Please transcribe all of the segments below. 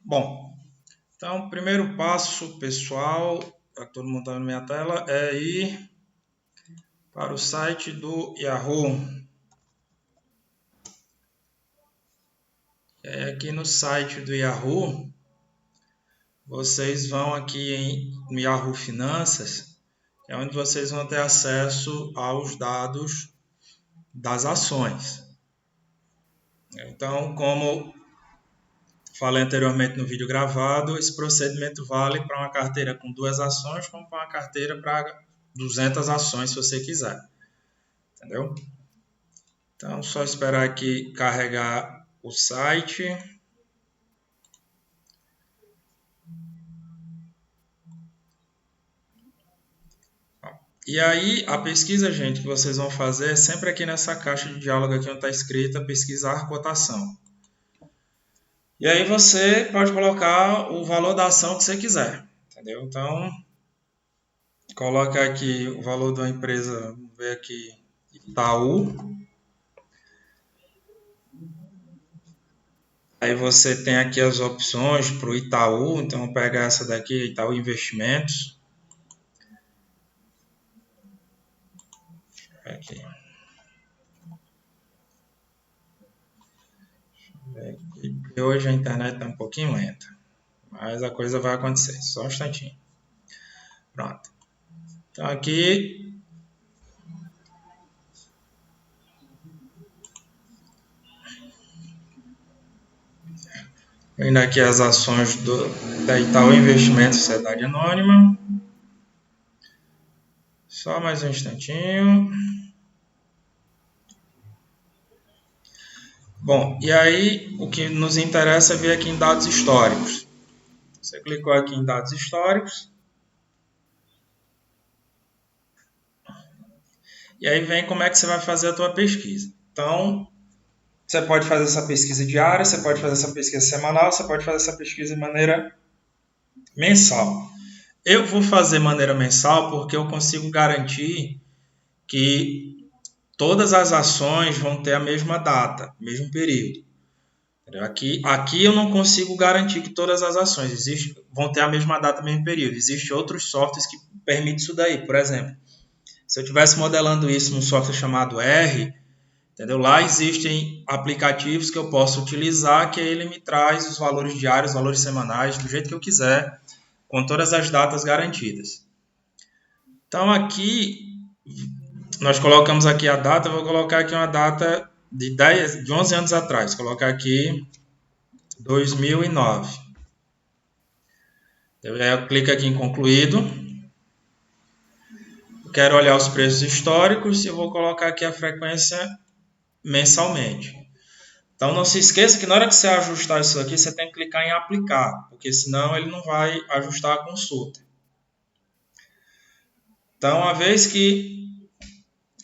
Bom, então o primeiro passo, pessoal, para todo mundo tá na minha tela, é ir para o site do Yahoo. E aí, aqui no site do Yahoo, vocês vão aqui no Yahoo Finanças, é onde vocês vão ter acesso aos dados das ações. Então, como falei anteriormente no vídeo gravado, esse procedimento vale para uma carteira com 2 ações, como para uma carteira para 200 ações, se você quiser. Entendeu? Então, só esperar aqui carregar o site. E aí, a pesquisa, gente, que vocês vão fazer é sempre aqui nessa caixa de diálogo aqui onde está escrita pesquisar cotação. E aí você pode colocar o valor da ação que você quiser, entendeu? Então, coloca aqui o valor da empresa, vamos ver aqui, Itaú. Aí você tem aqui as opções para o Itaú, então pega essa daqui, Itaú Investimentos. Aqui. E hoje a internet está um pouquinho lenta, mas a coisa vai acontecer, só um instantinho. Pronto. Então aqui vendo aqui as ações da Itaú Investimentos Sociedade Anônima. Só mais um instantinho. Bom, e aí o que nos interessa é ver aqui em dados históricos. Você clicou aqui em dados históricos. E aí vem como é que você vai fazer a tua pesquisa. Então, você pode fazer essa pesquisa diária, você pode fazer essa pesquisa semanal, você pode fazer essa pesquisa de maneira mensal. Eu vou fazer maneira mensal porque eu consigo garantir que todas as ações vão ter a mesma data, mesmo período. Aqui eu não consigo garantir que todas as ações vão ter a mesma data, mesmo período. Existem outros softwares que permitem isso daí. Por exemplo, se eu estivesse modelando isso num software chamado R, entendeu? Lá existem aplicativos que eu posso utilizar, que ele me traz os valores diários, os valores semanais, do jeito que eu quiser, com todas as datas garantidas. Então aqui, nós colocamos aqui a data, eu vou colocar aqui uma data de 11 anos atrás, vou colocar aqui 2009. Eu clico aqui em concluído. Quero olhar os preços históricos e eu vou colocar aqui a frequência mensalmente. Então não se esqueça que na hora que você ajustar isso aqui, você tem que clicar em aplicar, porque senão ele não vai ajustar a consulta. Então, uma vez que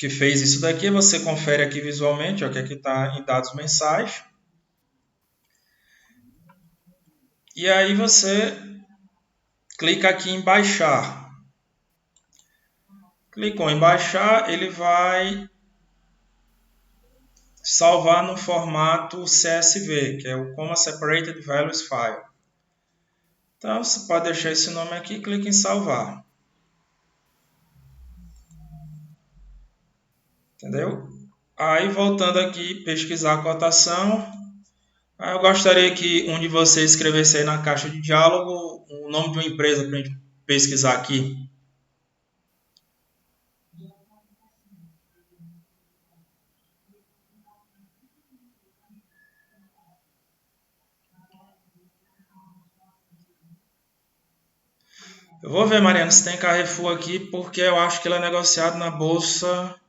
fez isso daqui, você confere aqui visualmente, ó, que aqui está em dados mensais. E aí você clica aqui em baixar. Clicou em baixar, ele vai salvar no formato CSV, que é o Comma Separated Values File. Então, você pode deixar esse nome aqui e clica em salvar. Entendeu? Aí, voltando aqui, pesquisar a cotação. Eu gostaria que um de vocês escrevesse aí na caixa de diálogo o nome de uma empresa para a gente pesquisar aqui. Eu vou ver, Mariana, se tem Carrefour aqui, porque eu acho que ele é negociado na bolsa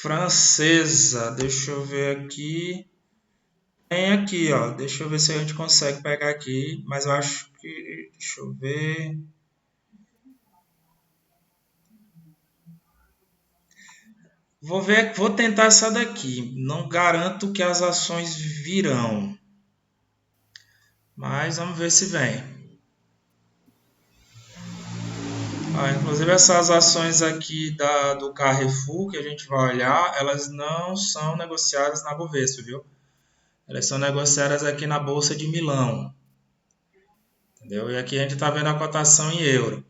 francesa. Deixa eu ver aqui. Tem aqui, ó. Deixa eu ver se a gente consegue pegar aqui, mas eu acho que... Deixa eu ver. Vou tentar essa daqui. Não garanto que as ações virão, mas vamos ver se vem. Inclusive essas ações aqui do Carrefour que a gente vai olhar, elas não são negociadas na Bovespa, viu? elas são negociadas aqui na Bolsa de Milão. Entendeu? E aqui a gente está vendo a cotação em euro.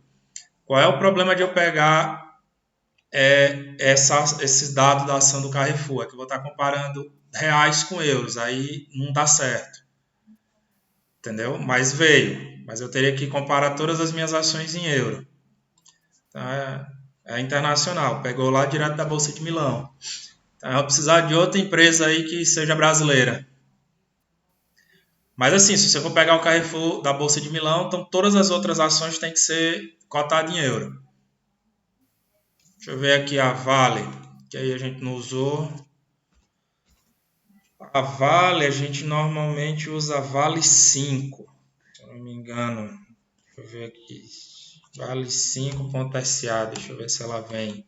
Qual é o problema de eu pegar esses dados da ação do Carrefour? É que eu vou estar comparando reais com euros, aí não dá certo. Entendeu? Mas veio. Mas eu teria que comparar todas as minhas ações em euro. Então é internacional. Pegou lá direto da Bolsa de Milão. Então eu vou precisar de outra empresa aí que seja brasileira. Mas assim, se você for pegar o Carrefour da Bolsa de Milão, então todas as outras ações têm que ser cotadas em euro. Deixa eu ver aqui a Vale, que aí a gente não usou. A Vale, a gente normalmente usa a Vale 5, se eu não me engano. Deixa eu ver aqui. Vale 5.SA, deixa eu ver se ela vem.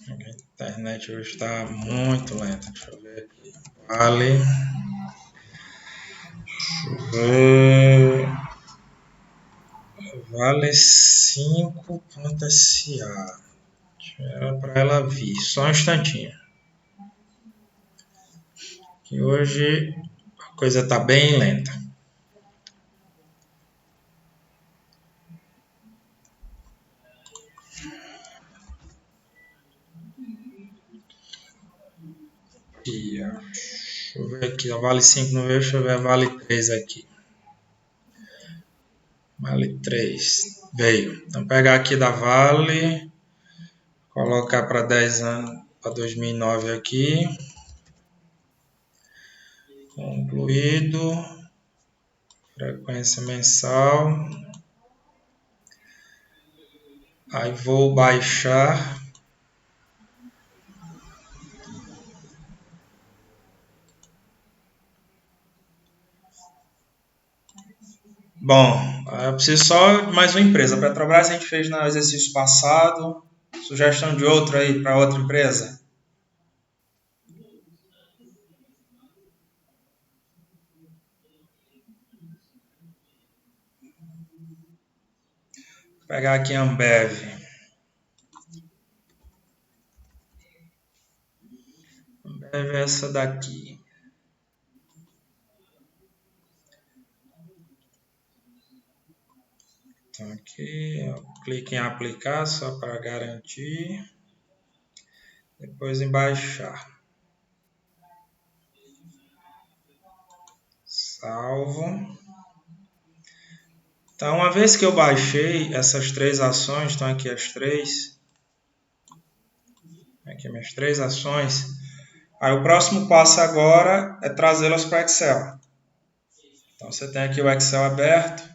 A internet hoje está muito lenta. Deixa eu ver aqui. Vale. Deixa eu ver. Vale 5.SA. Era para ela vir. Só um instantinho. Que hoje a coisa está bem lenta. Deixa eu ver aqui, a Vale 5 não veio, deixa eu ver a Vale 3 aqui. Vale 3 veio. Então pegar aqui da Vale, colocar para 10 anos, para 2009 aqui. Concluído. Frequência mensal. Aí vou baixar. Bom, eu preciso só de mais uma empresa. A Petrobras a gente fez no exercício passado. Sugestão de outra aí para outra empresa? Vou pegar aqui a Ambev. Ambev é essa daqui. Então aqui, eu clico em aplicar só para garantir. Depois em baixar. Salvo. Então, uma vez que eu baixei essas três ações, estão aqui as três. Aqui minhas três ações. Aí o próximo passo agora é trazê-las para o Excel. Então você tem aqui o Excel aberto.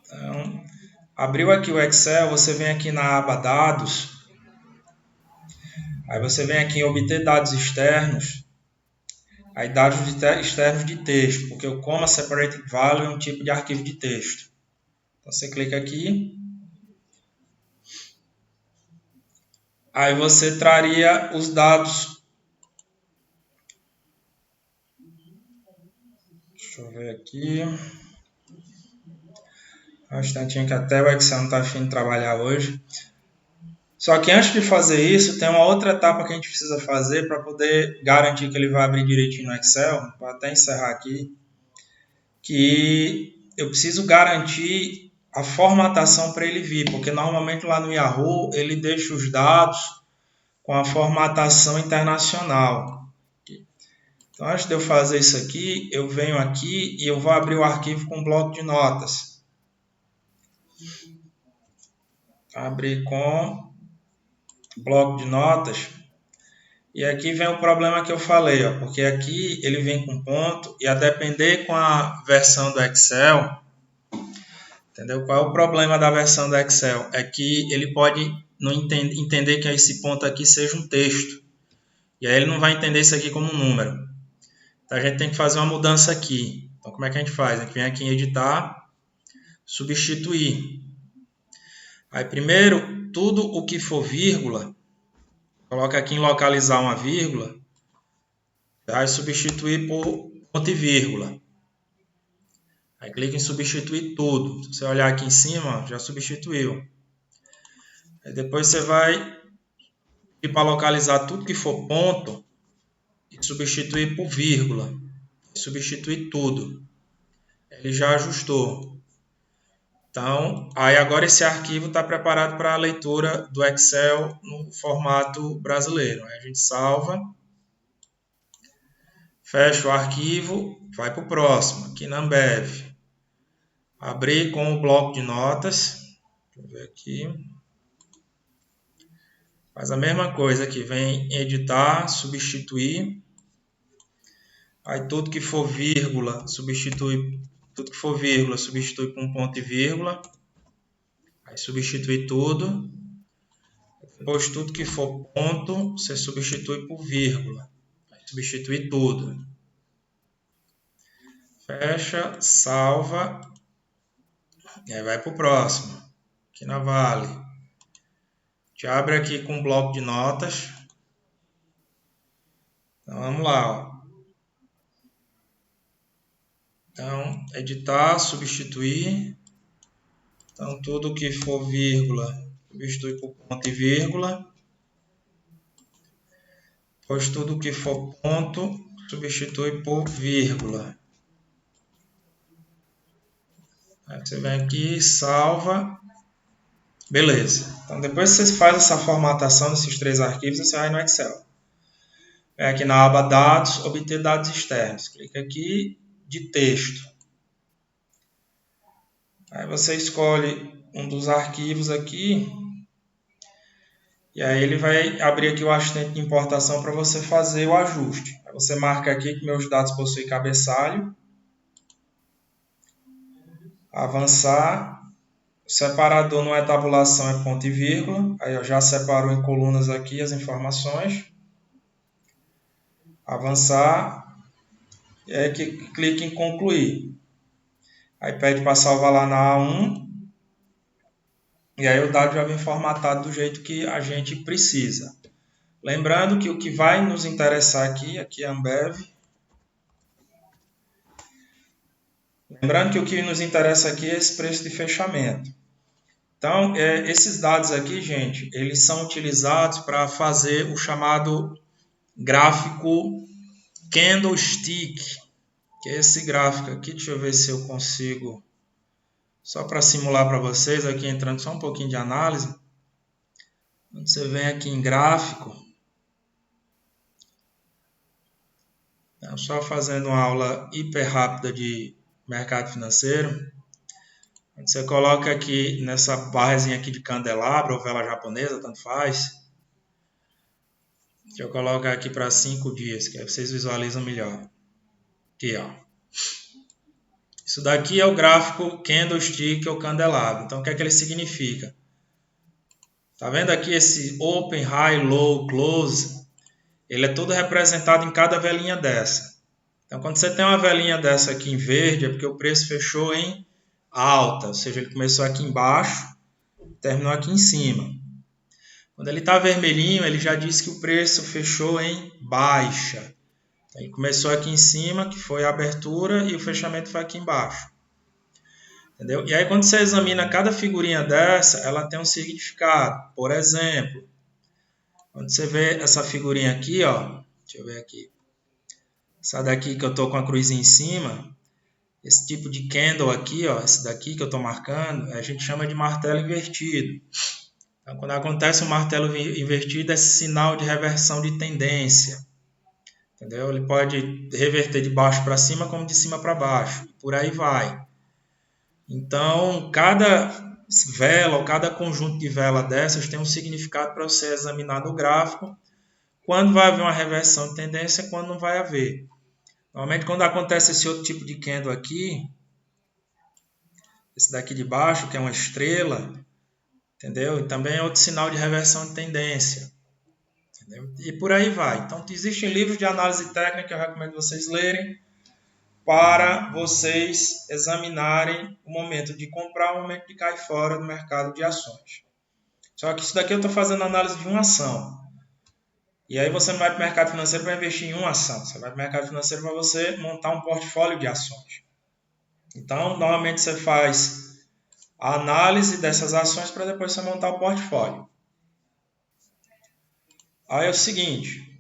Então, abriu aqui o Excel, você vem aqui na aba Dados. Aí você vem aqui em obter dados externos. Aí dados externos de texto, porque o Comma Separated Value é um tipo de arquivo de texto. Então você clica aqui. Aí você traria os dados. Deixa eu ver aqui. Um instantinho que até o Excel não está afim de trabalhar hoje. Só que antes de fazer isso, tem uma outra etapa que a gente precisa fazer para poder garantir que ele vai abrir direitinho no Excel. Vou até encerrar aqui. Que eu preciso garantir a formatação para ele vir, porque normalmente lá no Yahoo ele deixa os dados com a formatação internacional. Então, antes de eu fazer isso aqui, eu venho aqui e eu vou abrir o arquivo com bloco de notas. Abrir com bloco de notas. E aqui vem o problema que eu falei, ó, porque aqui ele vem com ponto e a depender com a versão do Excel, entendeu? Qual é o problema da versão do Excel? É que ele pode não entender que esse ponto aqui seja um texto. E aí ele não vai entender isso aqui como um número. Então a gente tem que fazer uma mudança aqui. Então como é que a gente faz? A gente vem aqui em editar, substituir. Aí primeiro, tudo o que for vírgula, coloca aqui em localizar uma vírgula, vai substituir por ponto e vírgula. Aí clica em substituir tudo. Se você olhar aqui em cima, já substituiu. Aí depois você vai ir para localizar tudo que for ponto e substituir por vírgula. Substituir tudo. Ele já ajustou. Então, aí agora esse arquivo está preparado para a leitura do Excel no formato brasileiro. Aí a gente salva, fecha o arquivo, vai para o próximo, aqui na Ambev. Abrir com o bloco de notas. Deixa eu ver aqui. Faz a mesma coisa aqui, vem editar, substituir. Aí tudo que for vírgula, substitui por um ponto e vírgula. Aí substitui tudo. Depois tudo que for ponto, você substitui por vírgula. Aí substitui tudo. Fecha, salva. E aí vai para o próximo. Aqui na Vale. Te abre aqui com um bloco de notas. Então vamos lá, ó. Então, editar, substituir. Então, tudo que for vírgula, substitui por ponto e vírgula. Pois tudo que for ponto, substitui por vírgula. Aí você vem aqui, salva. Beleza. Então, depois que você faz essa formatação desses 3 arquivos, você vai no Excel. Vem aqui na aba Dados, obter dados externos. Clica aqui, de texto. Aí você escolhe um dos arquivos aqui. E aí ele vai abrir aqui o assistente de importação para você fazer o ajuste. Aí você marca aqui que meus dados possuem cabeçalho. Avançar. O separador não é tabulação, é ponto e vírgula. Aí eu já separo em colunas aqui as informações. Avançar. E aí clica em concluir. Aí pede para salvar lá na A1. E aí o dado já vem formatado do jeito que a gente precisa. Lembrando que o que vai nos interessar aqui é a Ambev. Lembrando que o que nos interessa aqui é esse preço de fechamento. Então, esses dados aqui, gente, eles são utilizados para fazer o chamado gráfico candlestick, que é esse gráfico aqui. Deixa eu ver se eu consigo, só para simular para vocês, aqui entrando só um pouquinho de análise. Quando você vem aqui em gráfico, só fazendo uma aula hiper rápida de mercado financeiro. Você coloca aqui nessa barrazinha aqui de candelabro ou vela japonesa, tanto faz. Deixa eu colocar aqui para 5 dias, que aí vocês visualizam melhor. Aqui, ó. Isso daqui é o gráfico candlestick ou candelabro. Então, o que é que ele significa? Tá vendo aqui esse open, high, low, close? Ele é todo representado em cada velinha dessa. Então, quando você tem uma velinha dessa aqui em verde, é porque o preço fechou em alta, ou seja, ele começou aqui embaixo, terminou aqui em cima. Quando ele está vermelhinho, ele já diz que o preço fechou em baixa. Então, ele começou aqui em cima, que foi a abertura, e o fechamento foi aqui embaixo. Entendeu? E aí, quando você examina cada figurinha dessa, ela tem um significado. Por exemplo, quando você vê essa figurinha aqui, ó, deixa eu ver aqui. Essa daqui que eu estou com a cruzinha em cima, esse tipo de candle aqui, ó, esse daqui que eu estou marcando, a gente chama de martelo invertido. Então, quando acontece um martelo invertido, é sinal de reversão de tendência. Entendeu? Ele pode reverter de baixo para cima, como de cima para baixo. Por aí vai. Então, cada vela ou cada conjunto de vela dessas tem um significado para você examinar no gráfico. Quando vai haver uma reversão de tendência e quando não vai haver. Normalmente, quando acontece esse outro tipo de candle aqui, esse daqui de baixo, que é uma estrela, entendeu? E também é outro sinal de reversão de tendência. Entendeu? E por aí vai. Então, existem livros de análise técnica que eu recomendo vocês lerem para vocês examinarem o momento de comprar e o momento de cair fora do mercado de ações. Só que isso daqui eu estou fazendo análise de uma ação. E aí você não vai para o mercado financeiro para investir em uma ação. Você vai para o mercado financeiro para você montar um portfólio de ações. Então, normalmente você faz a análise dessas ações para depois você montar o portfólio. Aí é o seguinte,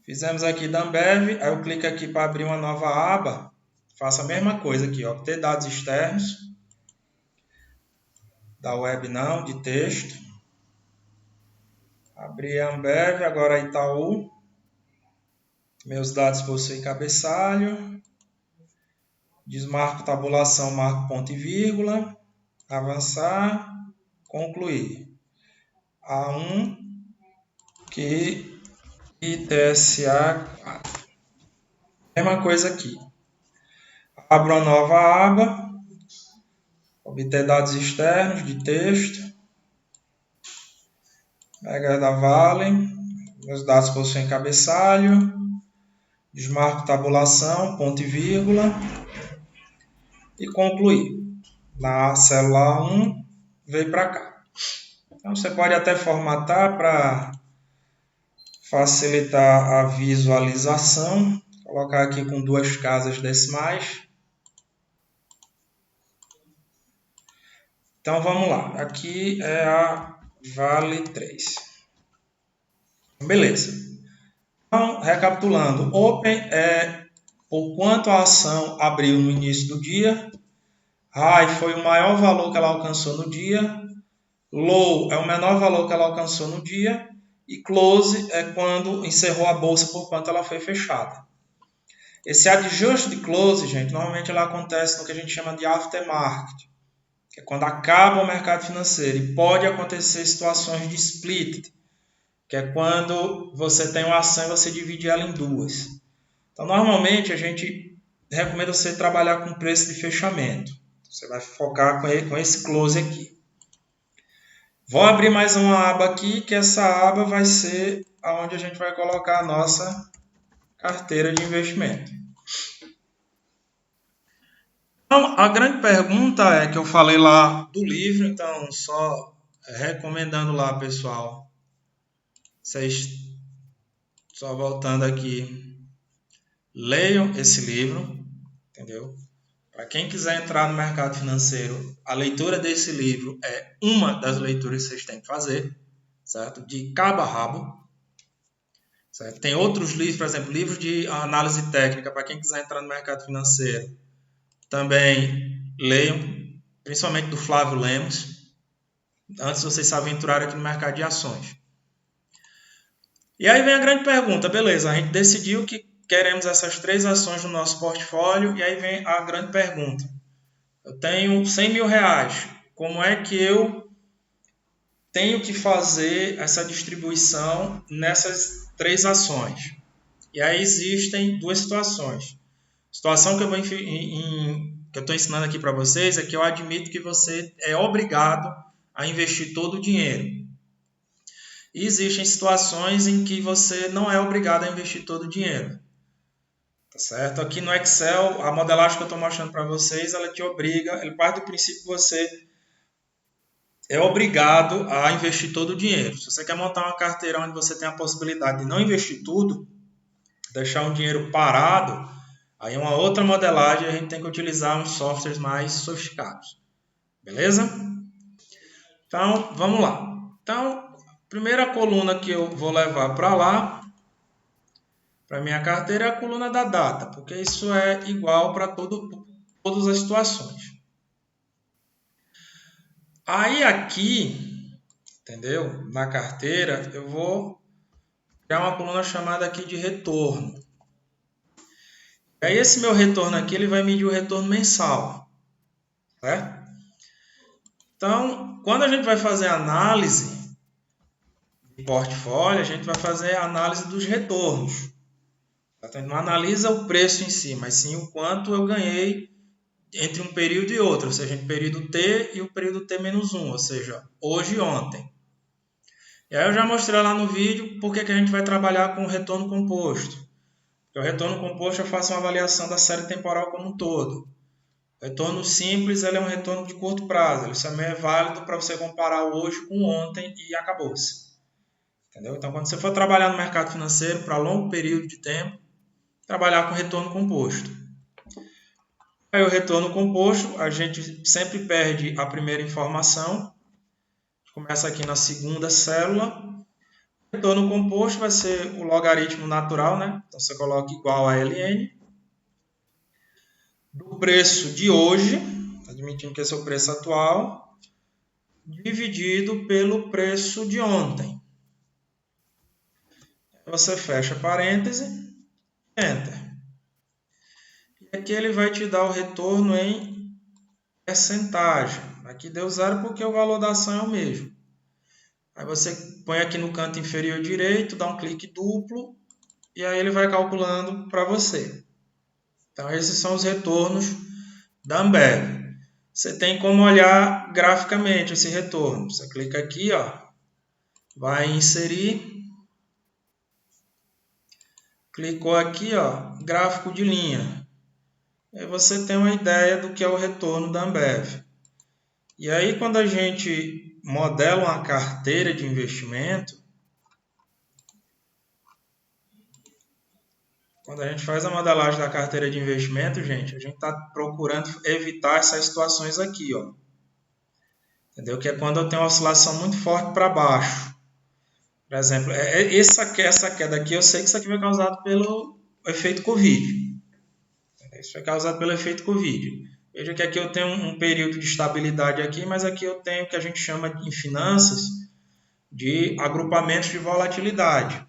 fizemos aqui da Ambev, aí eu clico aqui para abrir uma nova aba, faço a mesma coisa aqui, obter dados externos, da web não, de texto, abrir a Ambev, agora Itaú, meus dados possuem cabeçalho, desmarco tabulação, marco ponto e vírgula, avançar, concluir. A1 que ITSA 4. Mesma coisa aqui. Abro uma nova aba, obter dados externos de texto, Mega da Vale, meus dados possuem cabeçalho, desmarco tabulação, ponto e vírgula e concluir. Na célula 1, veio para cá. Então você pode até formatar para facilitar a visualização, colocar aqui com 2 casas decimais. Então vamos lá, aqui é a Vale 3. Beleza. Então, recapitulando, Open é por quanto a ação abriu no início do dia, High foi o maior valor que ela alcançou no dia, Low é o menor valor que ela alcançou no dia e Close é quando encerrou a bolsa por quanto ela foi fechada. Esse adjust de Close, gente, normalmente ela acontece no que a gente chama de aftermarket, que é quando acaba o mercado financeiro e pode acontecer situações de split, que é quando você tem uma ação e você divide ela em duas. Então, normalmente a gente recomenda você trabalhar com preço de fechamento. Você vai focar com esse close aqui. Vou abrir mais uma aba aqui, que essa aba vai ser onde a gente vai colocar a nossa carteira de investimento. Então, a grande pergunta é que eu falei lá do livro, então só recomendando lá, pessoal. Vocês, só voltando aqui, leiam esse livro, entendeu? Para quem quiser entrar no mercado financeiro, a leitura desse livro é uma das leituras que vocês têm que fazer, certo? De cabo a rabo. Certo? Tem outros livros, por exemplo, livros de análise técnica, para quem quiser entrar no mercado financeiro. Também leiam, principalmente do Flávio Lemos, antes de vocês se aventurarem aqui no mercado de ações. E aí vem a grande pergunta, beleza, a gente decidiu que queremos essas 3 ações no nosso portfólio, e aí vem a grande pergunta. Eu tenho 100 mil reais, como é que eu tenho que fazer essa distribuição nessas 3 ações? E aí existem 2 situações. A situação que eu estou ensinando aqui para vocês é que eu admito que você é obrigado a investir todo o dinheiro. E existem situações em que você não é obrigado a investir todo o dinheiro. Tá certo? Aqui no Excel, a modelagem que eu estou mostrando para vocês, ela te obriga, ele parte do princípio que você é obrigado a investir todo o dinheiro. Se você quer montar uma carteira onde você tem a possibilidade de não investir tudo, deixar um dinheiro parado, aí uma outra modelagem a gente tem que utilizar uns softwares mais sofisticados. Beleza? Então, vamos lá. Então, primeira coluna que eu vou levar para lá, para minha carteira, é a coluna da data, porque isso é igual para todas as situações. Aí aqui, entendeu? Na carteira, eu vou criar uma coluna chamada aqui de retorno. E aí esse meu retorno aqui, ele vai medir o retorno mensal, certo? Então, quando a gente vai fazer análise de portfólio, a gente vai fazer a análise dos retornos. Então, não analisa o preço em si, mas sim o quanto eu ganhei entre um período e outro, ou seja, entre o período T e o período T-1, ou seja, hoje e ontem. E aí eu já mostrei lá no vídeo por que a gente vai trabalhar com o retorno composto. Porque o retorno composto eu faço uma avaliação da série temporal como um todo. O retorno simples ele é um retorno de curto prazo, ele também é válido para você comparar hoje com ontem e acabou-se. Entendeu? Então, quando você for trabalhar no mercado financeiro para longo período de tempo, trabalhar com retorno composto. Aí o retorno composto, a gente sempre perde a primeira informação. Começa aqui na segunda célula. O retorno composto vai ser o logaritmo natural, né? Então você coloca igual a ln do preço de hoje, admitindo que esse é o preço atual, dividido pelo preço de ontem. Você fecha parêntese, enter. E aqui ele vai te dar o retorno em percentagem. Aqui deu zero porque o valor da ação é o mesmo. Aí você põe aqui no canto inferior direito, dá um clique duplo e aí ele vai calculando para você. Então esses são os retornos da Ambev. Você tem como olhar graficamente esse retorno. Você clica aqui, ó, vai inserir, clicou aqui, ó, gráfico de linha. Aí você tem uma ideia do que é o retorno da Ambev. E aí quando a gente modela uma carteira de investimento, quando a gente faz a modelagem da carteira de investimento, gente, a gente está procurando evitar essas situações aqui, ó. Entendeu? Que é quando eu tenho uma oscilação muito forte para baixo. Por exemplo, essa queda aqui, eu sei que isso aqui foi causado pelo efeito Covid. Isso foi causado pelo efeito Covid. Veja que aqui eu tenho um período de estabilidade aqui, mas aqui eu tenho o que a gente chama em finanças de agrupamentos de volatilidade.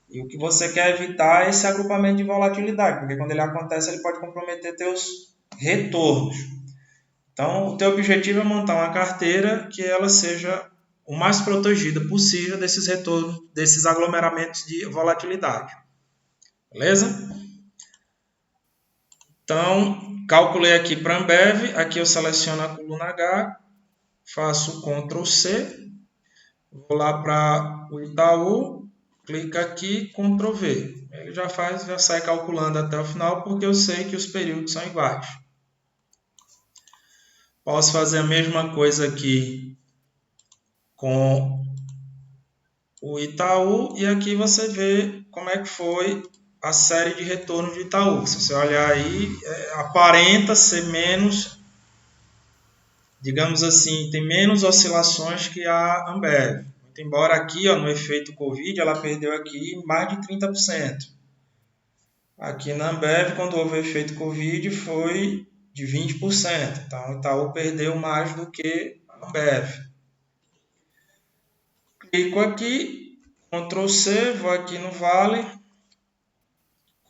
E o que você quer evitar é esse agrupamento de volatilidade, porque quando ele acontece, ele pode comprometer teus retornos. Então, o teu objetivo é montar uma carteira que ela seja o mais protegida possível desses retornos, desses aglomeramentos de volatilidade. Beleza? Então, calculei aqui para a Ambev, aqui eu seleciono a coluna H, faço Ctrl C, vou lá para o Itaú, clica aqui, Ctrl V. Ele já sai calculando até o final, porque eu sei que os períodos são iguais. Posso fazer a mesma coisa aqui com o Itaú, e aqui você vê como é que foi a série de retorno de Itaú. Se você olhar aí, aparenta ser menos, digamos assim, tem menos oscilações que a Ambev. Embora aqui, ó, no efeito Covid, ela perdeu aqui mais de 30%. Aqui na Ambev, quando houve o efeito Covid, foi de 20%. Então, o Itaú perdeu mais do que a Ambev. Clico aqui, Ctrl C, vou aqui no Vale,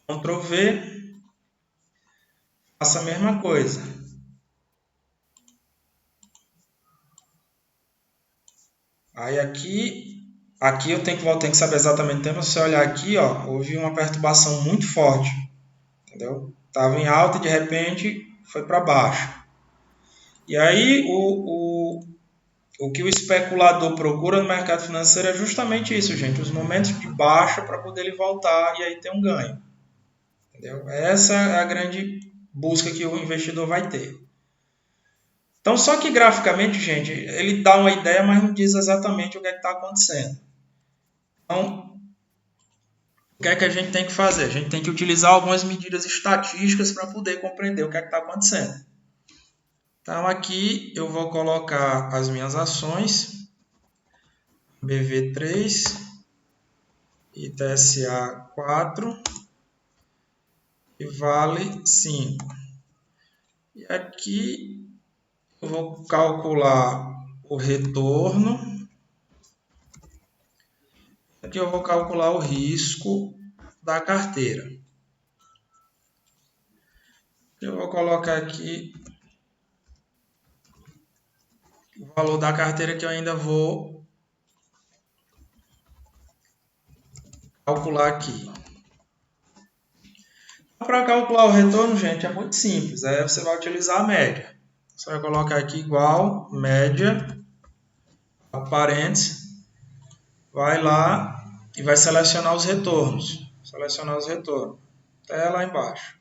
Ctrl V, faço a mesma coisa. Aí aqui eu tenho que saber exatamente o tempo. Se você olhar aqui, ó, houve uma perturbação muito forte, entendeu? Estava em alta e de repente foi para baixo. E aí o que o especulador procura no mercado financeiro é justamente isso, gente, os momentos de baixa para poder ele voltar e aí ter um ganho. Entendeu? Essa é a grande busca que o investidor vai ter. Então, só que graficamente, gente, ele dá uma ideia, mas não diz exatamente o que é que está acontecendo. Então, o que é que a gente tem que fazer? A gente tem que utilizar algumas medidas estatísticas para poder compreender o que é que está acontecendo. Então, aqui eu vou colocar as minhas ações, BV3 e TSA 4 e Vale 5. E aqui eu vou calcular o retorno. Aqui eu vou calcular o risco da carteira. Eu vou colocar aqui o valor da carteira que eu ainda vou calcular aqui. Para calcular o retorno, gente, é muito simples. Aí você vai utilizar a média. Você vai colocar aqui igual, média, parênteses, vai lá e vai selecionar os retornos. Selecionar os retornos. Até lá embaixo.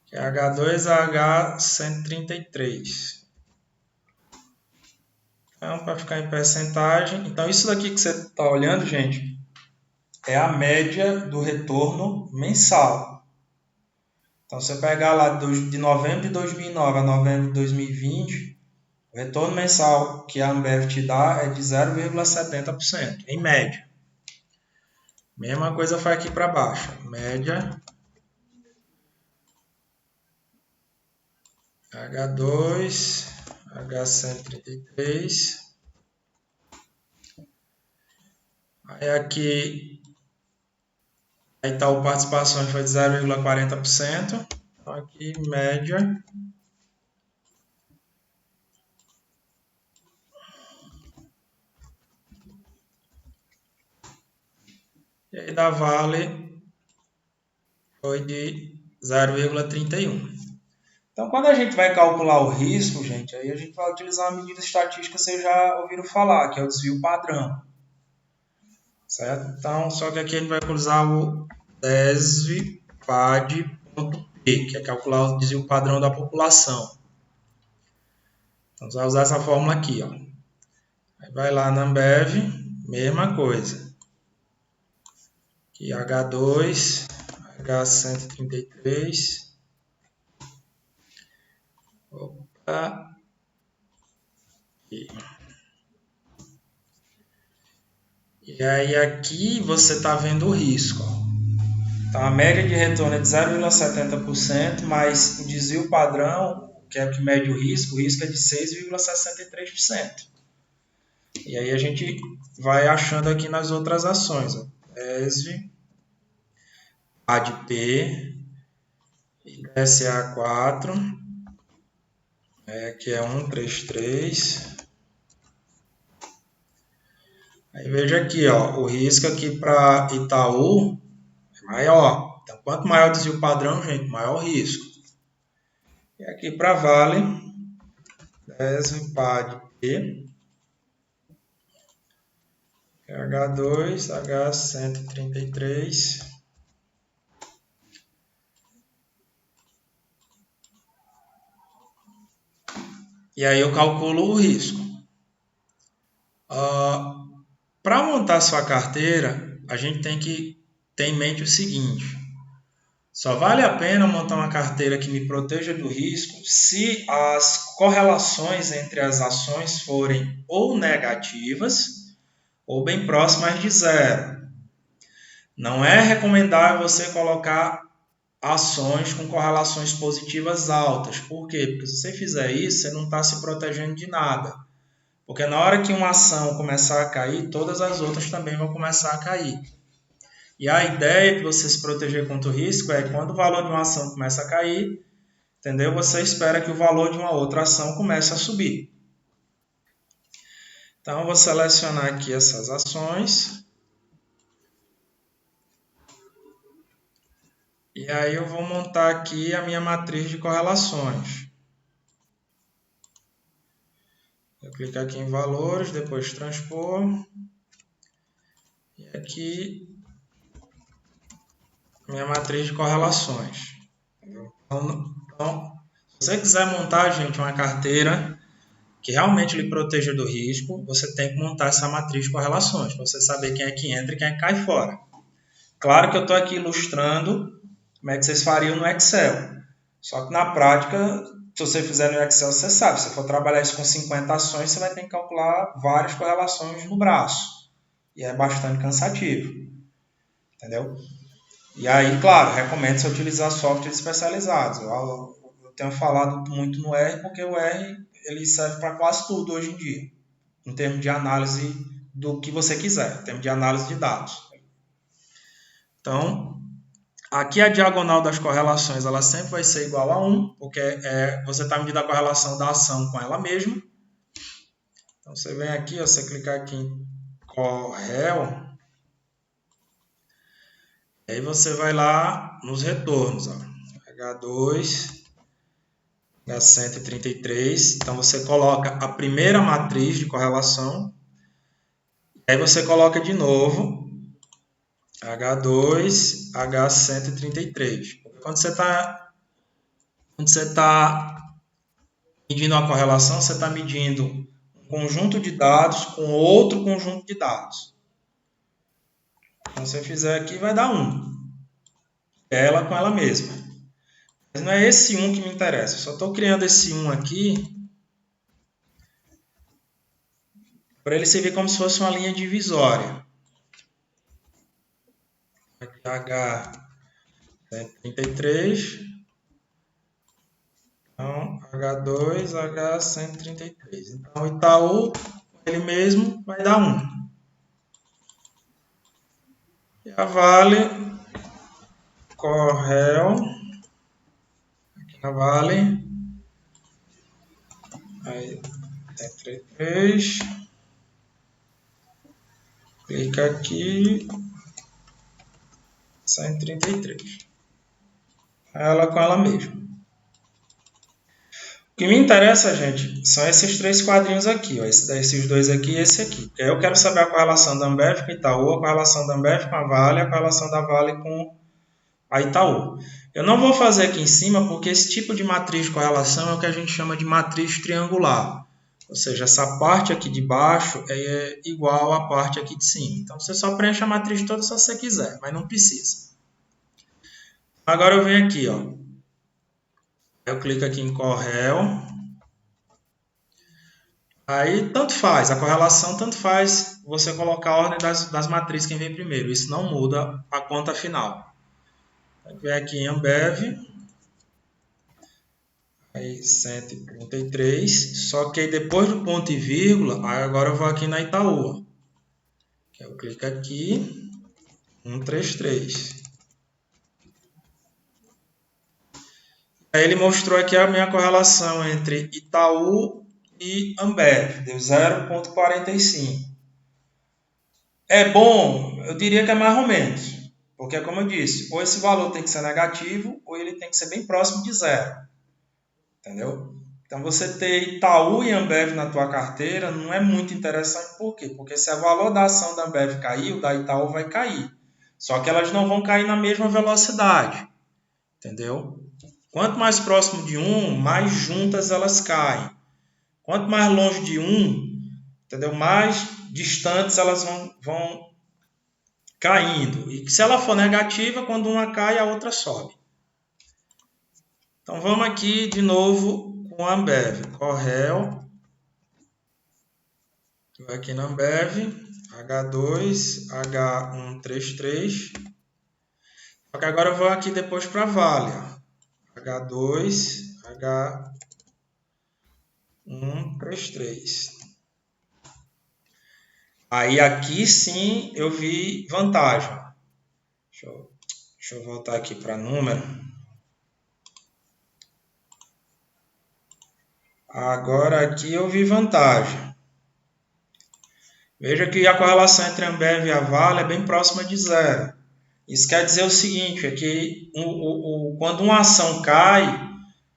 Que é H2AH133. Então, para ficar em percentagem. Então, isso daqui que você está olhando, gente, é a média do retorno mensal. Então, se você pegar lá de novembro de 2009 a novembro de 2020, o retorno mensal que a Ambev te dá é de 0,70%, em média. Mesma coisa faz aqui para baixo. Média H2, H133. Aí aqui a Itaú Participações foi de 0,40%. Então aqui média. E aí da Vale foi de 0,31. Então, quando a gente vai calcular o risco, gente, aí a gente vai utilizar uma medida estatística que vocês já ouviram falar, que é o desvio padrão. Certo? Então, só que aqui a gente vai utilizar o DESV-PAD.P, que é calcular o desvio padrão da população. Então, você vai usar essa fórmula aqui, ó. Aí vai lá na Ambev, mesma coisa. Aqui H2, H133. Opa. E aí aqui você está vendo o risco, ó. Então a média de retorno é de 0,70%, mas o desvio padrão, que é o que mede o risco é de 6,63%. E aí a gente vai achando aqui nas outras ações, ó. ESV, ADP, SA4, que é 133. Aí veja aqui, ó, o risco aqui para Itaú é maior. Então, quanto maior o desvio padrão, gente, maior o risco. E aqui para Vale, ESV-PAD-P, H2, H133. E aí eu calculo o risco. Para montar sua carteira, a gente tem que ter em mente o seguinte: só vale a pena montar uma carteira que me proteja do risco se as correlações entre as ações forem ou negativas ou bem próximas de zero. Não é recomendável você colocar ações com correlações positivas altas. Por quê? Porque se você fizer isso, você não está se protegendo de nada. Porque na hora que uma ação começar a cair, todas as outras também vão começar a cair. E a ideia de você se proteger contra o risco é quando o valor de uma ação começa a cair, entendeu? Você espera que o valor de uma outra ação comece a subir. Então, eu vou selecionar aqui essas ações. E aí eu vou montar aqui a minha matriz de correlações. Eu clico aqui em valores, depois transpor. E aqui minha matriz de correlações. Então, se você quiser montar, gente, uma carteira que realmente lhe proteja do risco, você tem que montar essa matriz de correlações, para você saber quem é que entra e quem é que cai fora. Claro que eu estou aqui ilustrando como é que vocês fariam no Excel. Só que na prática, se você fizer no Excel, você sabe. Se você for trabalhar isso com 50 ações, você vai ter que calcular várias correlações no braço. E é bastante cansativo. Entendeu? E aí, claro, recomendo você utilizar softwares especializados. Eu tenho falado muito no R, porque o R ele serve para quase tudo hoje em dia, em termos de análise do que você quiser, em termos de análise de dados. Então, aqui a diagonal das correlações ela sempre vai ser igual a 1, porque você está medindo a correlação da ação com ela mesma. Então, você vem aqui, ó, você clicar aqui em Correl, aí você vai lá nos retornos, ó, H2, H133. Então, você coloca a primeira matriz de correlação, aí você coloca de novo H2, H133. Quando você está medindo uma correlação, você está medindo um conjunto de dados com outro conjunto de dados. Então, se você fizer aqui, vai dar 1. Ela com ela mesma. Mas não é esse 1 que me interessa. Eu só estou criando esse 1 aqui para ele servir como se fosse uma linha divisória. Aqui H133. Então, H2, H133. Então, o Itaú, ele mesmo, vai dar 1. E a Vale, Correio, aqui na Vale, aí, 133. Clica aqui, 133. Ela com ela mesma. O que me interessa, gente, são esses 3 quadrinhos aqui, ó, esses 2 aqui e esse aqui. Eu quero saber a correlação da Ambev com a Itaú, a correlação da Ambev com a Vale, a correlação da Vale com a Itaú. Eu não vou fazer aqui em cima porque esse tipo de matriz de correlação é o que a gente chama de matriz triangular. Ou seja, essa parte aqui de baixo é igual à parte aqui de cima. Então, você só preenche a matriz toda se você quiser, mas não precisa. Agora eu venho aqui, ó. Eu clico aqui em Corel. Aí, tanto faz, a correlação tanto faz você colocar a ordem das matrizes quem vem primeiro. Isso não muda a conta final. Vem aqui em Ambev. Aí 133. Só que aí depois do ponto e vírgula, aí agora eu vou aqui na Itaú. Eu clico aqui. 133. Aí ele mostrou aqui a minha correlação entre Itaú e Ambev. Deu 0,45. É bom? Eu diria que é mais ou menos. Porque, como eu disse, ou esse valor tem que ser negativo, ou ele tem que ser bem próximo de zero. Entendeu? Então, você ter Itaú e Ambev na tua carteira não é muito interessante. Por quê? Porque se o valor da ação da Ambev cair, o da Itaú vai cair. Só que elas não vão cair na mesma velocidade. Entendeu? Quanto mais próximo de um, mais juntas elas caem. Quanto mais longe de um, entendeu? Mais distantes elas vão caindo. E se ela for negativa, quando uma cai, a outra sobe. Então, vamos aqui de novo com a Ambev. Correio. Vou aqui na Ambev. H2, H133. Só que agora eu vou aqui depois para a Vale. H2, H133. Aí aqui sim eu vi vantagem. Deixa eu voltar aqui para número. Agora aqui eu vi vantagem. Veja que a correlação entre a Ambev e a Vale é bem próxima de zero. Isso quer dizer o seguinte, é que quando uma ação cai,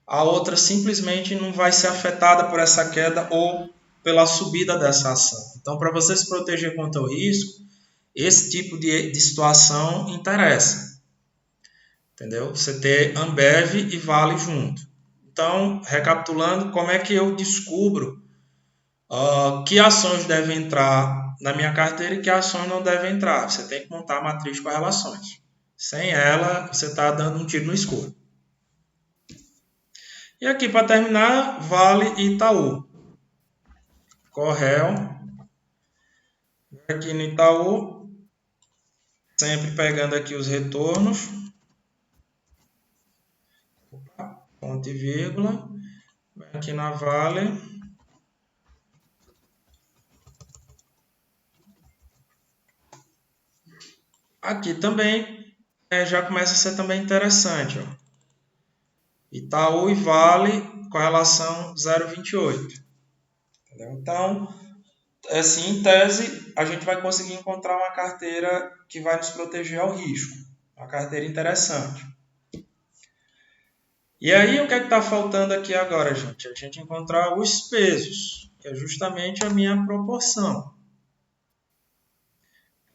a outra simplesmente não vai ser afetada por essa queda ou pela subida dessa ação. Então, para você se proteger contra o risco, esse tipo de situação interessa. Entendeu? Você ter Ambev e Vale junto. Então, recapitulando, como é que eu descubro que ações devem entrar na minha carteira e que ações não devem entrar? Você tem que montar a matriz de correlações. Sem ela, você está dando um tiro no escuro. E aqui, para terminar, Vale e Itaú. Correio. Aqui no Itaú, sempre pegando aqui os retornos. Ponto e vírgula. Aqui na Vale. Aqui também já começa a ser também interessante. Ó. Itaú e Vale, correlação 0,28. Então, assim, em tese, a gente vai conseguir encontrar uma carteira que vai nos proteger ao risco. Uma carteira interessante. E aí, o que é que está faltando aqui agora, gente? A gente encontrar os pesos, que é justamente a minha proporção.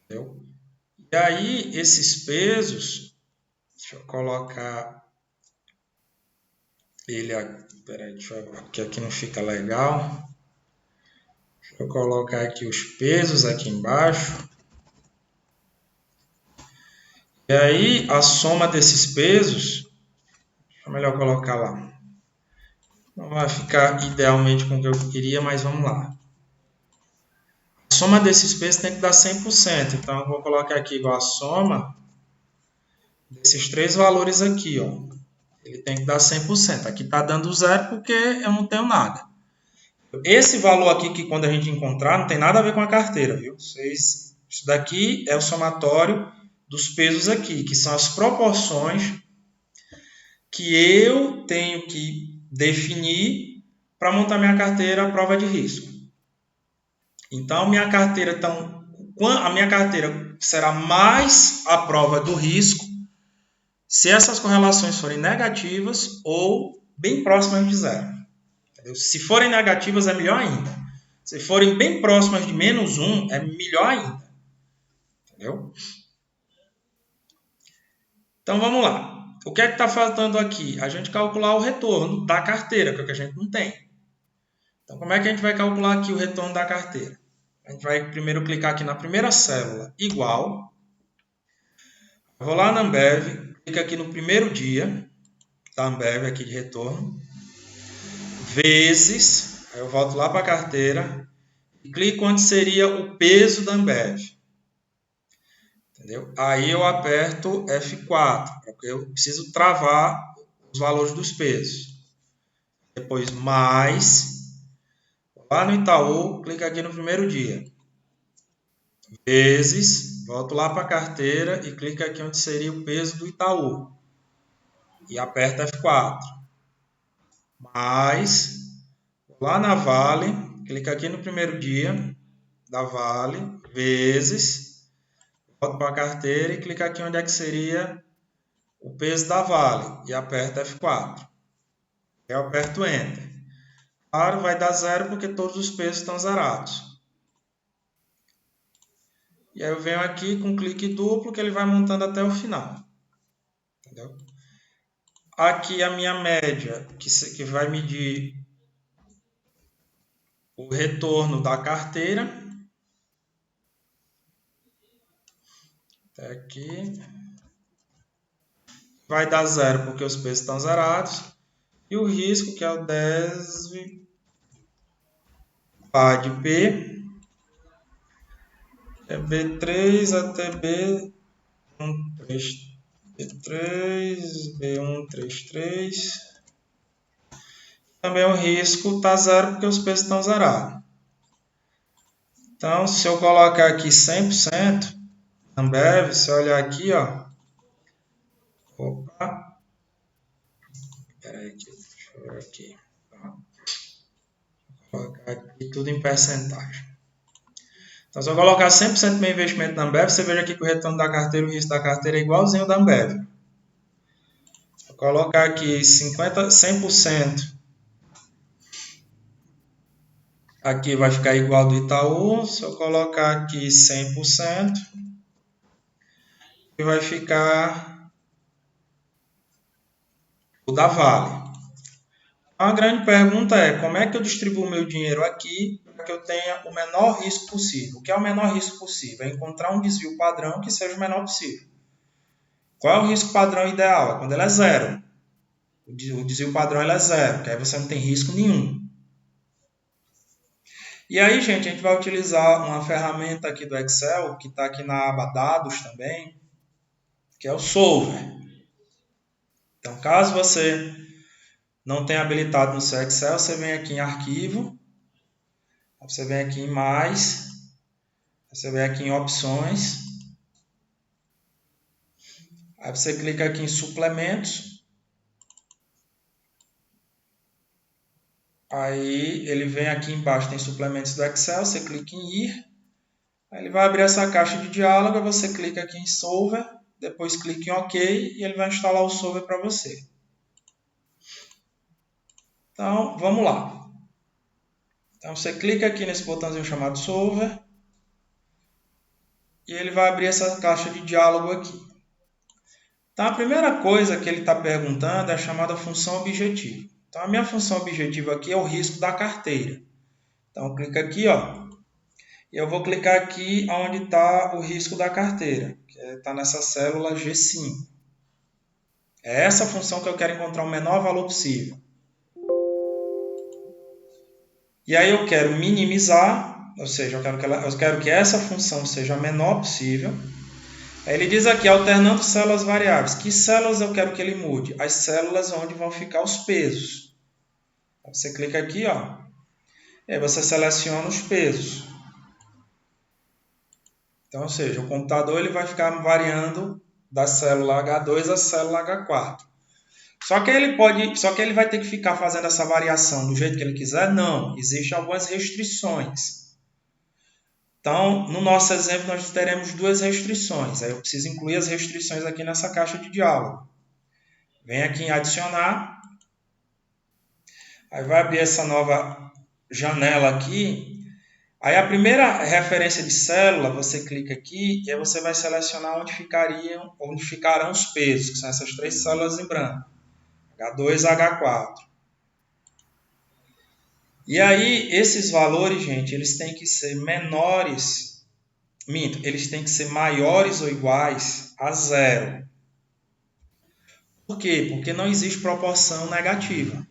Entendeu? E aí, esses pesos, deixa eu colocar ele aqui, peraí, deixa eu ver, porque aqui não fica legal. Deixa eu colocar aqui os pesos aqui embaixo. E aí, a soma desses pesos, É melhor colocar lá. Não vai ficar idealmente com o que eu queria, mas vamos lá. A soma desses pesos tem que dar 100%. Então, eu vou colocar aqui igual a soma desses três valores aqui, ó. Ele tem que dar 100%. Aqui está dando zero porque eu não tenho nada. Esse valor aqui, que quando a gente encontrar, não tem nada a ver com a carteira, viu? Isso daqui é o somatório dos pesos aqui, que são as proporções que eu tenho que definir para montar minha carteira à prova de risco. Então, a minha carteira será mais a prova do risco se essas correlações forem negativas ou bem próximas de zero. Entendeu? Se forem negativas, é melhor ainda. Se forem bem próximas de menos 1, é melhor ainda. Entendeu? Então, vamos lá. O que é que está faltando aqui? A gente calcular o retorno da carteira, que é o que a gente não tem. Então, como é que a gente vai calcular aqui o retorno da carteira? A gente vai primeiro clicar aqui na primeira célula, igual. Eu vou lá na Ambev, clica aqui no primeiro dia da Ambev, aqui de retorno, vezes, aí eu volto lá para a carteira, e clico onde seria o peso da Ambev. Entendeu? Aí eu aperto F4, porque eu preciso travar os valores dos pesos. Depois mais, lá no Itaú, clica aqui no primeiro dia. Vezes, volto lá para a carteira e clica aqui onde seria o peso do Itaú. E aperta F4. Mais, lá na Vale, clica aqui no primeiro dia da Vale, vezes, volto para a carteira e clica aqui onde é que seria o peso da Vale e aperta F4. Eu aperto Enter. Claro, vai dar zero porque todos os pesos estão zerados. E aí eu venho aqui com um clique duplo que ele vai montando até o final. Entendeu? Aqui a minha média, que vai medir o retorno da carteira. Até aqui. Vai dar zero porque os pesos estão zerados. E o risco, que é o 10 pá de P, é B3 até B133. B3, B133. Também o risco está zero porque os pesos estão zerados. Então, se eu colocar aqui 100%, Ambev, se eu olhar aqui, ó. Opa. Espera aí, deixa eu ver aqui. Vou colocar aqui tudo em percentagem. Então, se eu colocar 100% do meu investimento na Ambev, você veja aqui que o retorno da carteira, o risco da carteira é igualzinho da Ambev. Vou colocar aqui 100%. Aqui vai ficar igual do Itaú. Se eu colocar aqui 100%, vai ficar o da Vale. A grande pergunta é, como é que eu distribuo meu dinheiro aqui para que eu tenha o menor risco possível? O que é o menor risco possível? É encontrar um desvio padrão que seja o menor possível. Qual é o risco padrão ideal? É quando ele é zero. O desvio padrão ele é zero, que aí você não tem risco nenhum. E aí, gente, a gente vai utilizar uma ferramenta aqui do Excel, que está aqui na aba Dados também, que é o Solver. Então, caso você não tenha habilitado no seu Excel, você vem aqui em Arquivo, você vem aqui em Mais, você vem aqui em Opções, aí você clica aqui em Suplementos, aí ele vem aqui embaixo, tem Suplementos do Excel, você clica em Ir, aí ele vai abrir essa caixa de diálogo, você clica aqui em Solver, depois clica em OK e ele vai instalar o Solver para você. Então, vamos lá. Então, você clica aqui nesse botãozinho chamado Solver e ele vai abrir essa caixa de diálogo aqui. Então, a primeira coisa que ele está perguntando é a chamada função objetivo. Então, a minha função objetiva aqui é o risco da carteira. Então, clica aqui, ó, e eu vou clicar aqui onde está o risco da carteira, que está nessa célula G5. É essa função que eu quero encontrar o menor valor possível. E aí eu quero minimizar, ou seja, eu quero que essa função seja a menor possível. Aí ele diz aqui, alternando células variáveis. Que células eu quero que ele mude? As células onde vão ficar os pesos. Você clica aqui, ó, e aí você seleciona os pesos. Então, ou seja, o computador ele vai ficar variando da célula H2 à célula H4. Só que ele vai ter que ficar fazendo essa variação do jeito que ele quiser? Não, existem algumas restrições. Então, no nosso exemplo, nós teremos duas restrições. Aí eu preciso incluir as restrições aqui nessa caixa de diálogo. Vem aqui em adicionar. Aí vai abrir essa nova janela aqui. Aí a primeira referência de célula, você clica aqui e aí você vai selecionar onde ficarão os pesos, que são essas três células em branco, H2 e H4. E aí esses valores, gente, eles têm que ser menores, eles têm que ser maiores ou iguais a zero. Por quê? Porque não existe proporção negativa.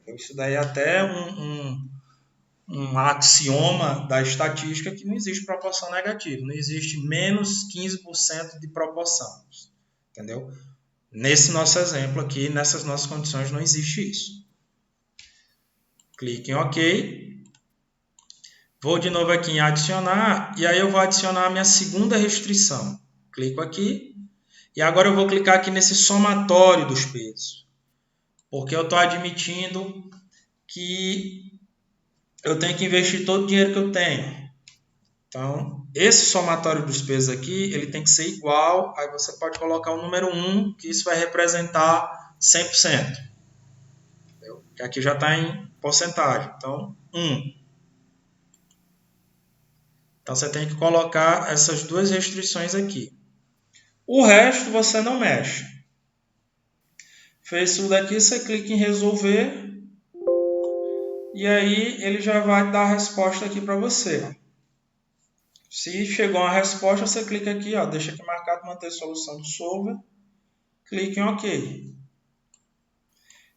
Isso daí é até um axioma da estatística que não existe proporção negativa. Não existe menos 15% de proporção. Entendeu? Nesse nosso exemplo aqui, nessas nossas condições, não existe isso. Clique em OK. Vou de novo aqui em adicionar. E aí eu vou adicionar a minha segunda restrição. Clico aqui. E agora eu vou clicar aqui nesse somatório dos pesos. Porque eu estou admitindo que eu tenho que investir todo o dinheiro que eu tenho. Então, esse somatório dos pesos aqui, ele tem que ser igual, aí você pode colocar o número 1, que isso vai representar 100%. Entendeu? Que aqui já está em porcentagem, então 1. Então, você tem que colocar essas duas restrições aqui. O resto você não mexe. Fez isso daqui, você clica em resolver, e aí ele já vai dar a resposta aqui para você. Se chegou a resposta, você clica aqui, ó, deixa aqui marcado manter solução do solver, clique em OK.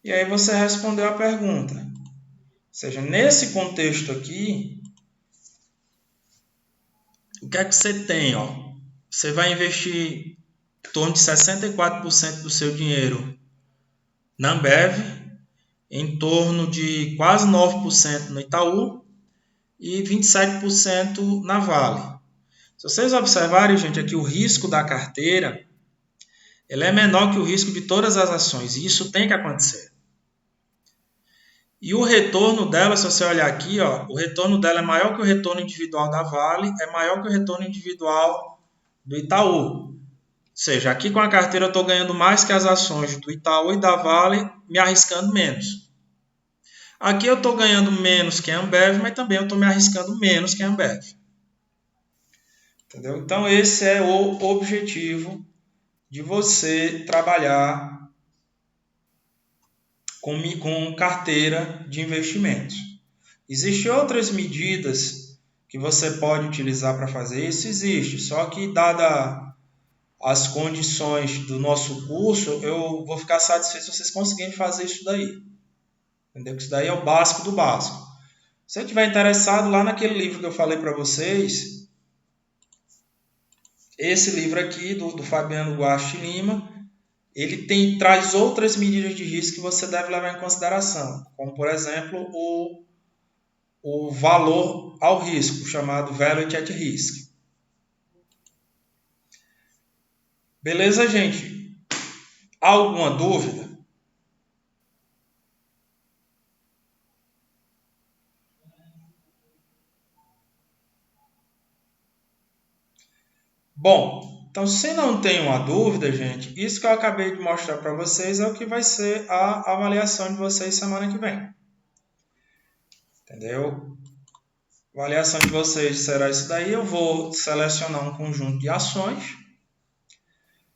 E aí você respondeu a pergunta. Ou seja, nesse contexto aqui, o que é que você tem? Ó? Você vai investir em torno de 64% do seu dinheiro na Ambev, em torno de quase 9% no Itaú e 27% na Vale. Se vocês observarem, gente, aqui o risco da carteira, ele é menor que o risco de todas as ações, e isso tem que acontecer. E o retorno dela, se você olhar aqui, ó, o retorno dela é maior que o retorno individual da Vale, é maior que o retorno individual do Itaú. Ou seja, aqui com a carteira eu estou ganhando mais que as ações do Itaú e da Vale, me arriscando menos. Aqui eu estou ganhando menos que a Ambev, mas também eu estou me arriscando menos que a Ambev. Entendeu? Então esse é o objetivo de você trabalhar com carteira de investimentos. Existem outras medidas que você pode utilizar para fazer isso? Existe, só que dada as condições do nosso curso, eu vou ficar satisfeito se vocês conseguirem fazer isso daí. Entendeu? Isso daí é o básico do básico. Se você estiver interessado, lá naquele livro que eu falei para vocês, esse livro aqui, do Fabiano Guasti Lima, ele traz outras medidas de risco que você deve levar em consideração, como, por exemplo, o valor ao risco, chamado Value at Risk. Beleza, gente? Alguma dúvida? Bom, então se não tem uma dúvida, gente, isso que eu acabei de mostrar para vocês é o que vai ser a avaliação de vocês semana que vem. Entendeu? A avaliação de vocês será isso daí. Eu vou selecionar um conjunto de ações.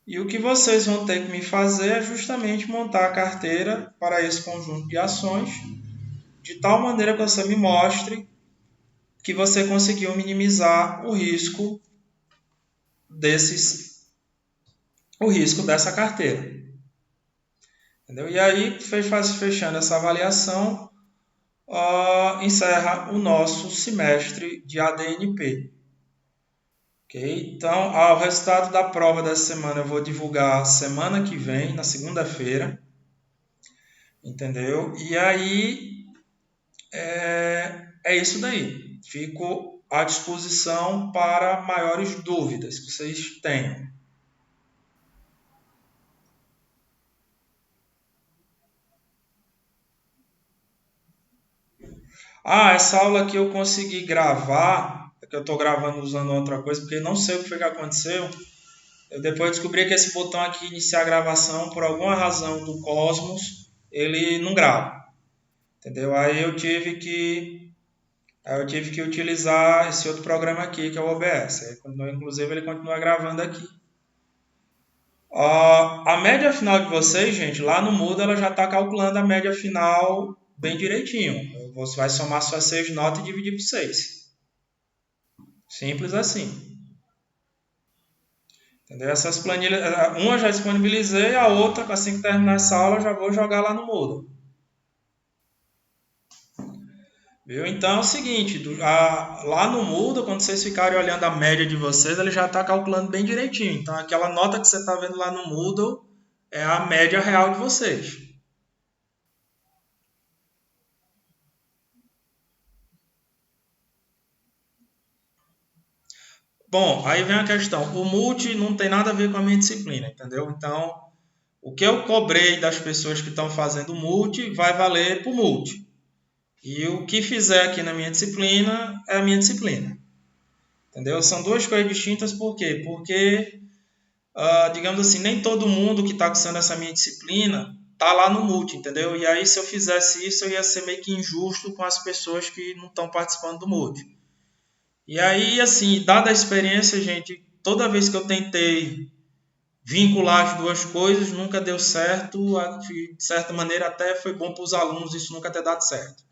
E o que vocês vão ter que me fazer é justamente montar a carteira para esse conjunto de ações, de tal maneira que você me mostre que você conseguiu minimizar o risco dessa carteira. Entendeu? E aí, fechando essa avaliação, encerra o nosso semestre de ADNP. Ok? Então, o resultado da prova dessa semana eu vou divulgar semana que vem, na segunda-feira. Entendeu? E aí, é isso daí. Fico à disposição para maiores dúvidas que vocês tenham. Essa aula aqui eu consegui gravar, é que eu estou gravando usando outra coisa, porque não sei o que foi que aconteceu. Eu depois descobri que esse botão aqui, iniciar a gravação, por alguma razão do Cosmos, ele não grava. Entendeu? Aí eu tive que utilizar esse outro programa aqui, que é o OBS. Inclusive, ele continua gravando aqui. A média final de vocês, gente, lá no Moodle, ela já está calculando a média final bem direitinho. Você vai somar suas 6 notas e dividir por 6. Simples assim. Entendeu? Essas planilhas, uma eu já disponibilizei, a outra, assim que terminar essa aula, eu já vou jogar lá no Moodle. Viu? Então é o seguinte, lá no Moodle, quando vocês ficarem olhando a média de vocês, ele já está calculando bem direitinho. Então aquela nota que você está vendo lá no Moodle é a média real de vocês. Bom, aí vem a questão. O multi não tem nada a ver com a minha disciplina, entendeu? Então, o que eu cobrei das pessoas que estão fazendo multi vai valer para o multi. E o que fizer aqui na minha disciplina é a minha disciplina. Entendeu? São duas coisas distintas, por quê? Porque, digamos assim, nem todo mundo que está cursando essa minha disciplina está lá no multi, entendeu? E aí, se eu fizesse isso, eu ia ser meio que injusto com as pessoas que não estão participando do multi. E aí, assim, dada a experiência, gente, toda vez que eu tentei vincular as duas coisas, nunca deu certo. De certa maneira, até foi bom para os alunos isso nunca ter dado certo.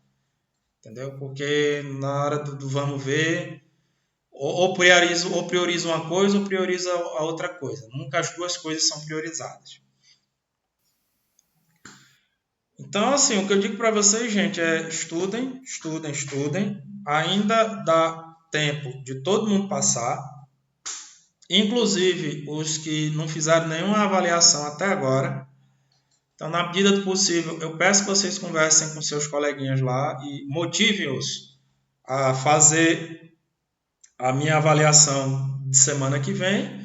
Entendeu? Porque na hora do vamos ver, ou prioriza uma coisa ou prioriza a outra coisa. Nunca as duas coisas são priorizadas. Então, assim, o que eu digo para vocês, gente, é estudem, estudem, estudem. Ainda dá tempo de todo mundo passar. Inclusive os que não fizeram nenhuma avaliação até agora. Então, na medida do possível, eu peço que vocês conversem com seus coleguinhas lá e motivem-os a fazer a minha avaliação de semana que vem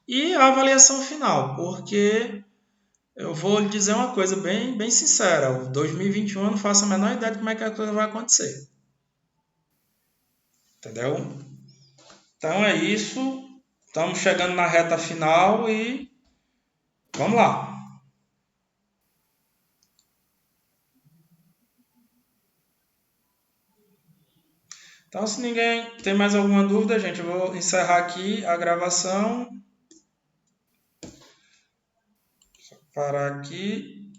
e a avaliação final, porque eu vou lhe dizer uma coisa bem, bem sincera: o 2021 eu não faço a menor ideia de como é que a coisa vai acontecer. Entendeu? Então é isso. Estamos chegando na reta final e vamos lá. Então, se ninguém tem mais alguma dúvida, gente, eu vou encerrar aqui a gravação. Parar aqui.